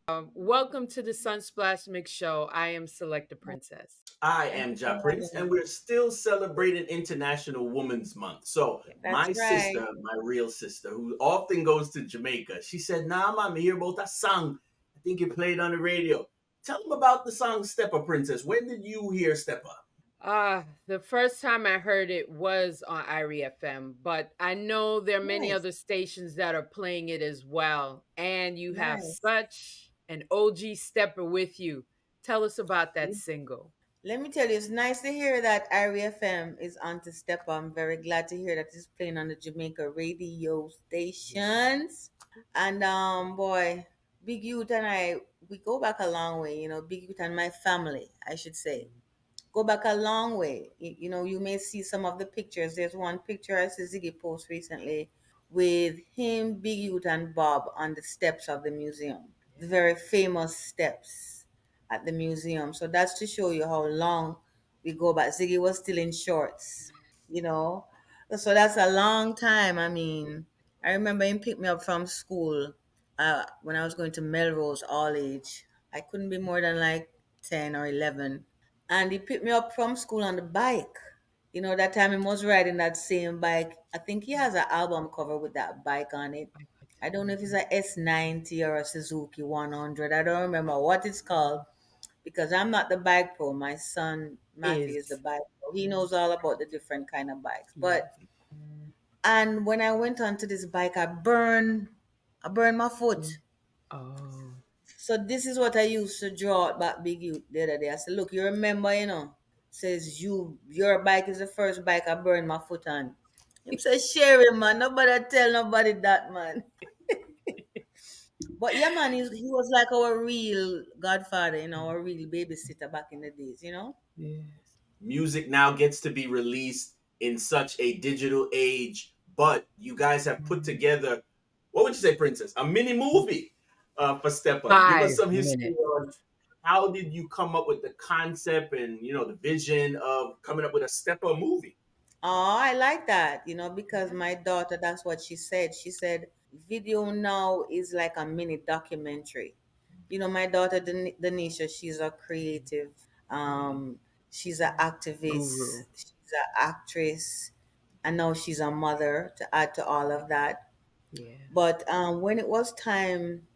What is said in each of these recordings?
Welcome to the Sunsplash Mix Show. I am Selecta Princess. I Thank am you Ja for Prince, having and me. we're still celebrating International Women's Month. So, That's my right. sister, my real sister, who often goes to Jamaica, she said, "Nah, I'm here about that song. I think you played on the radio. Tell them about the song Steppah, Princess. When did you hear Steppah?" The first time I heard it was on Irie FM, but I know there are many Nice. other stations that are playing it as well. And you have Nice. such an OG stepper with you. Tell us about that single. Let me tell you, it's nice to hear that Irie FM is on to step up. I'm very glad to hear that it's playing on the Jamaica radio stations. And boy, Big Youth and I, we go back a long way, Big Youth and my family, I should say. Go back a long way. You may see some of the pictures. There's one picture I see Ziggy post recently with him, Big Youth, and Bob on the steps of the museum, the very famous steps at the museum. So that's to show you how long we go back. Ziggy was still in shorts, you know. So that's a long time. I mean, I remember him picked me up from school when I was going to Melrose all age. I couldn't be more than like 10 or 11, and he picked me up from school on the bike. That time he was riding that same bike. I think he has an album cover with that bike on it. I don't know if it's a S90 or a Suzuki 100. I don't remember what it's called because I'm not the bike pro. My son Matthew is the Is bike pro. He knows all about the different kind of bikes. yeah. And when I went onto this bike, I burned my foot. Oh, So this is what I used to draw out back Big Youth the other day. I said, look, you remember, says your bike is the first bike I burned my foot on. Him say, Sherry, man, nobody tell nobody that, man. But yeah, man, he was like our real godfather, our real babysitter back in the days. yes. Music now gets to be released in such a digital age, but you guys have put together, what would you say, Princess? A mini movie for Steppah. Give us Five some history minutes. on how did you come up with the concept and the vision of coming up with a Steppah movie? Oh, I like that, because my daughter, that's what she said. She said, video now is like a mini documentary. My daughter, Donisha, she's a creative. Um, she's an activist. Guru. She's an actress. And now she's a mother to add to all of that. Yeah. But when it was time,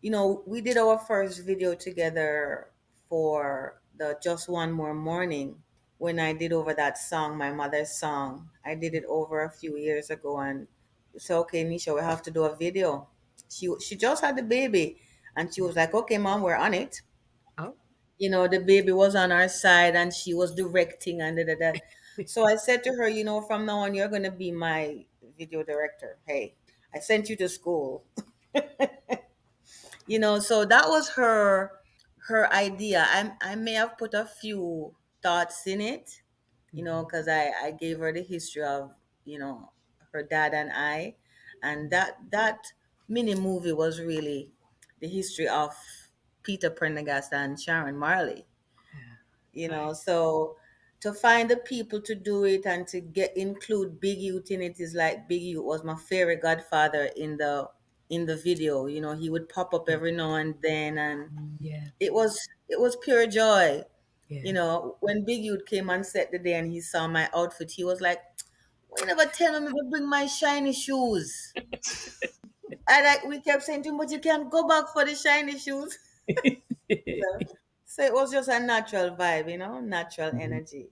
we did our first video together for the Just One More Morning when I did over that song, my mother's song. I did it over a few years ago, and so okay, Nisha, we have to do a video. She just had the baby, and she was like, "Okay, mom, we're on it." Oh. The baby was on our side, and she was directing and da da da. So I said to her, from now on, you're gonna be my video director. Hey, I sent you to school. So that was her idea. I may have put a few thoughts in it, Mhm. because I gave her the history of you know her dad and I, and that mini movie was really the history of Peter Prendergast and Sharon Marley. Yeah. Nice. So to find the people to do it and to get include Big Youth in it is like Big Youth was my favorite godfather in the video. He would pop up every now and then, and Yeah. it was pure joy. Yeah. When Big Youth came on set the day and he saw my outfit, he was like, "Why you never tell me to bring my shiny shoes?" I like we kept saying to him, "But you can't go back for the shiny shoes." So it was just a natural vibe, natural Mhm. energy.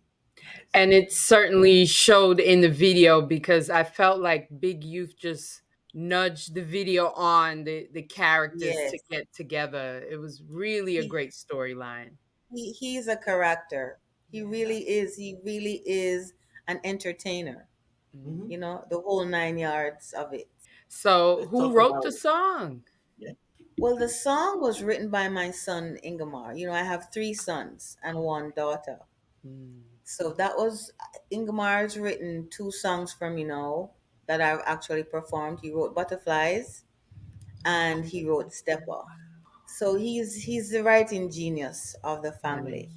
And it certainly showed in the video because I felt like Big Youth just nudged the video on the characters to Yes. get together. It was really a He, great storyline. he's a character. He Yeah. really is. He really is an entertainer, Mhm. the whole 9 yards of it. So, Let's who talk wrote the about, song? yeah. Well, the song was written by my son Ingemar. I have three sons and one daughter. Mm. So that was Ingemar's written two songs for me now that I've actually performed. He wrote Butterflies and he wrote Steppah. So he's the writing genius of the family.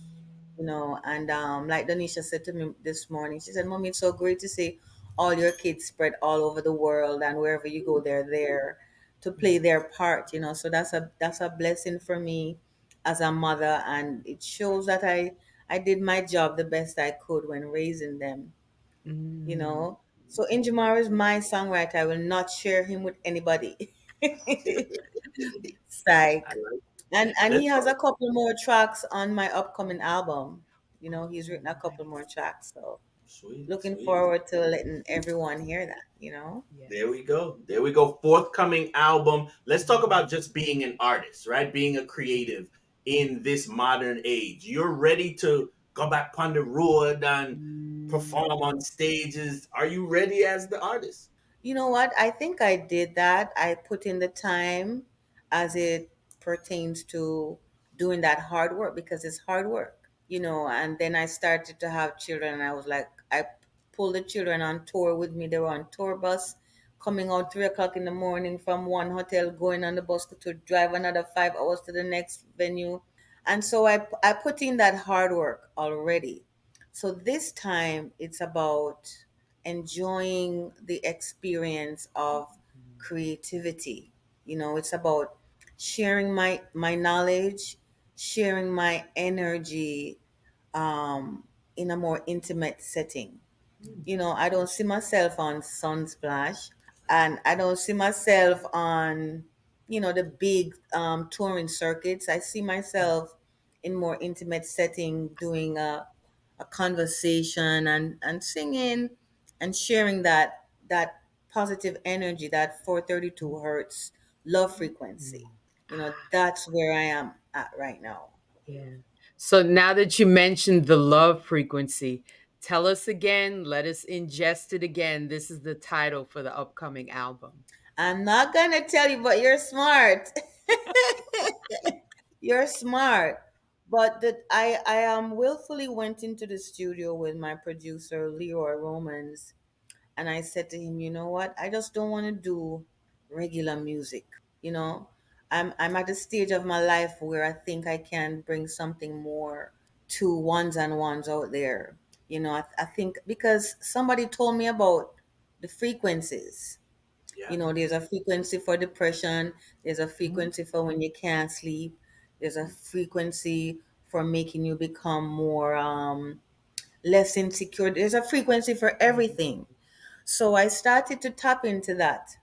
Nice. And like Donisha said to me this morning, she said, "Mommy, it's so great to see all your kids spread all over the world, and wherever you go, they're there." to play their part, so that's a blessing for me as a mother, and it shows that I did my job the best I could when raising them, you Mm. know. So Ingemar is my songwriter. I will not share him with anybody. I Psych. like. And he Let's has a talk. couple more tracks on my upcoming album. He's Oh, written a couple more nice. tracks. So Sweet, looking sweet. forward to letting everyone hear that. There Yes. we go. There we go. Forthcoming album. Let's talk about just being an artist, right? Being a creative in this modern age. You're ready to go back on the road and perform Mm. on stages. Are you ready as the artist? You know what? I think I did that. I put in the time as it pertains to doing that hard work because it's hard work. And then I started to have children, and I was like, I pulled the children on tour with me. They were on tour bus coming out 3 o'clock in the morning from one hotel, going on the bus to drive another 5 hours to the next venue. And so I put in that hard work already. So this time it's about enjoying the experience of creativity. It's about sharing my knowledge, sharing my energy, in a more intimate setting. I don't see myself on Sunsplash, and I don't see myself on, the big touring circuits. I see myself in more intimate setting, doing a conversation and singing and sharing that positive energy, that 432 hertz love frequency. That's where I am at right now. Yeah. So now that you mentioned the love frequency, tell us again, let us ingest it again. This is the title for the upcoming album. I'm not gonna tell you, but you're smart. You're smart. But that I willfully went into the studio with my producer Leroy Romans, and I said to him, you know what? I just don't want to do regular music. You know, I'm at a stage of my life where I think I can bring something more to ones and ones out there. I think because somebody told me about the frequencies. Yeah. There's a frequency for depression, there's a Mhm. frequency for when you can't sleep, there's a frequency for making you become more less insecure. There's a frequency for everything. So I started to tap into that.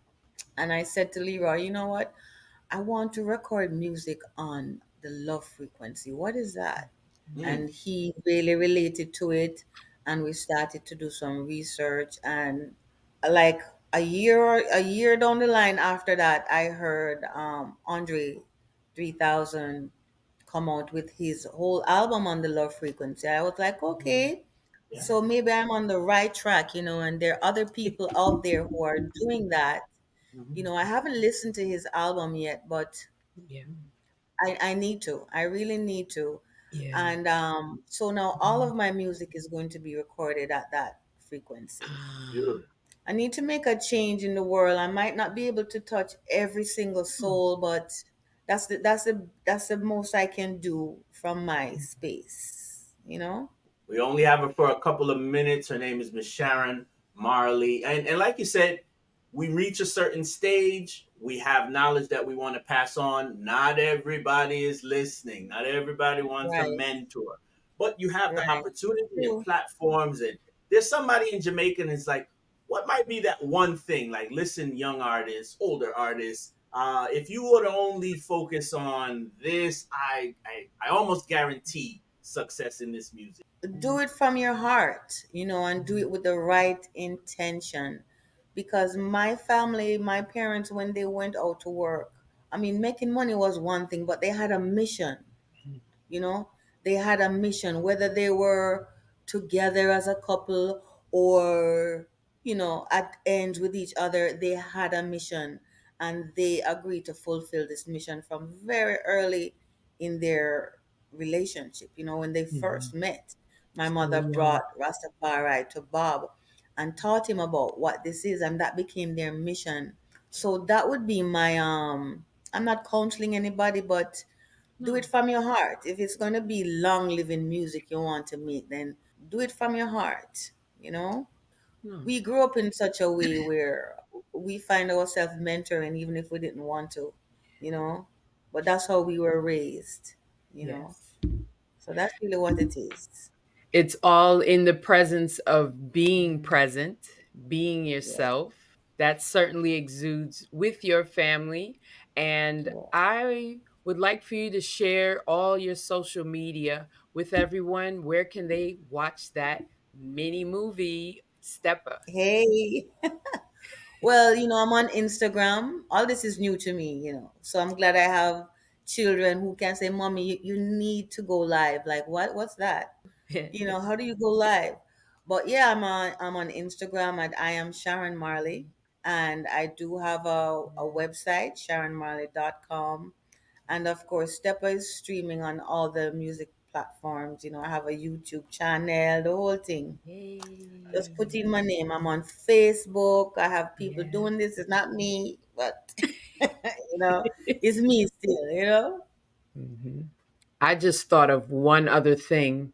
And I said to Leroy, you know what? I want to record music on the love frequency. What is that? Mm, And he really related to it, and we started to do some research, and like a year down the line after that, I heard Andre 3000 come out with his whole album on the love frequency. I was like, okay, yeah. so maybe I'm on the right track, and there are other people out there who are doing that. Mhm. I haven't listened to his album yet, but Yeah. I need to. I really need to. Yeah. And so now all of my music is going to be recorded at that frequency. Ah. Beautiful. I need to make a change in the world. I might not be able to touch every single soul, but that's the most I can do from my space. We only have her for a couple of minutes. Her name is Miss Sharon Marley. And like you said, we reach a certain stage. We have knowledge that we want to pass on. Not everybody is listening. Not everybody wants a Right, mentor. But you have the right. opportunity and True. platforms. And there's somebody in Jamaica and it's like, what might be that one thing? Like, listen, young artists, older artists, if you were to only focus on this, I almost guarantee success in this music. Do it from your heart, and do it with the right intention. Because my family, my parents, when they went out to work, I mean, making money was one thing, but they had a mission. you know they had a mission, whether they were together as a couple or at ends with each other. They had a mission, and they agreed to fulfill this mission from very early in their relationship. When they first Mhm. met, my So mother young. brought Rastafari to Bob and taught him about what this is, and that became their mission. So that would be my I'm not counseling anybody, but do it No. from your heart. If it's going to be long living music you want to make, then do it from your heart. No. We grew up in such a way where we find ourselves mentoring even if we didn't want to, you know. But that's how we were raised, you know. Yes. So that's really what it is. It's all in the presence of being present, being Yeah. yourself. That certainly exudes with your family. And Yeah. I would like for you to share all your social media with everyone. Where can they watch that mini movie, Steppah? Hey. Well, I'm on Instagram. All this is new to me, So I'm glad I have children who can say, "Mommy, you need to go live." Like, what? What's that? How do you go live? But yeah, I'm on Instagram at I am Sharon Marley, and I do have a website, sharonmarley.com. And of course, Steppa is streaming on all the music platforms. I have a YouTube channel, the whole thing. Just put in Yay. my name. I'm on Facebook. I have people Yeah. doing this. It's not me, but you know, it's me still. Mhm. I just thought of one other thing.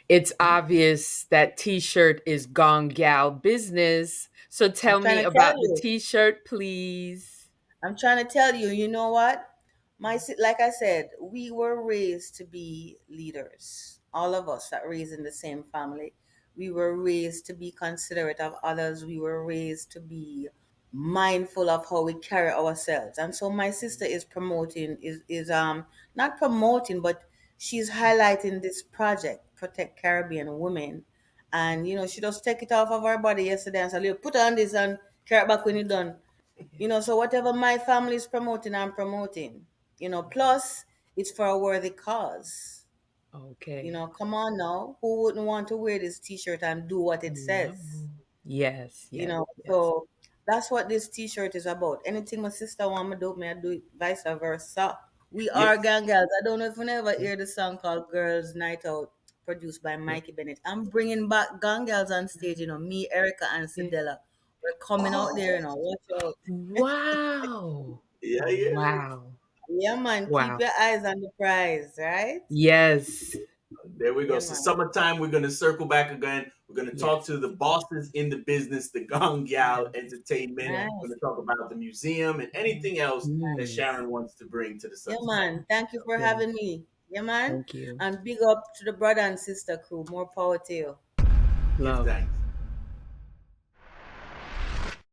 It's obvious that t-shirt is Gone Gal business. So I'm tell me trying to tell about the you. t-shirt, please. I'm trying to tell you, you know what? Like I said, we were raised to be leaders. All of us that raised in the same family. We were raised to be considerate of others. We were raised to be mindful of how we carry ourselves. And so my sister is promoting is not promoting, but she's highlighting this project, Protect Caribbean Women. And she just take it off of her body yesterday and said, "Look, put on this and carry it back when you're done." So whatever my family is promoting, I'm promoting. Plus it's for a worthy cause. Okay. Come on now. Who wouldn't want to wear this t-shirt and do what it Hello. says? Yes, yes, yes. So that's what this t-shirt is about. Anything my sister want me to do, me I do it vice versa. We are Yes. gang girls. I don't know if you ever hear the song called Girls Night Out, produced by Mikey Bennett. I'm bringing back gang girls on stage, me, Erica, and Sidella. We're coming out there, Oh, watch out. Wow. yeah, yeah. Wow. Yeah, man. Keep Wow. your eyes on the prize, right? Yes. There we go. Yeah, So man. summertime, we're gonna circle back again. We're gonna talk Yes. to the bosses in the business, the Gong Gal Yes. Entertainment. Yes. We're Nice. gonna talk about the museum and anything else that Please. Sharon wants to bring to the Yeah, Sunset man. Thank you for Yes. having me. Yeah, man. Thank you. And big up to the brother and sister crew. More power to you. Give Love. thanks.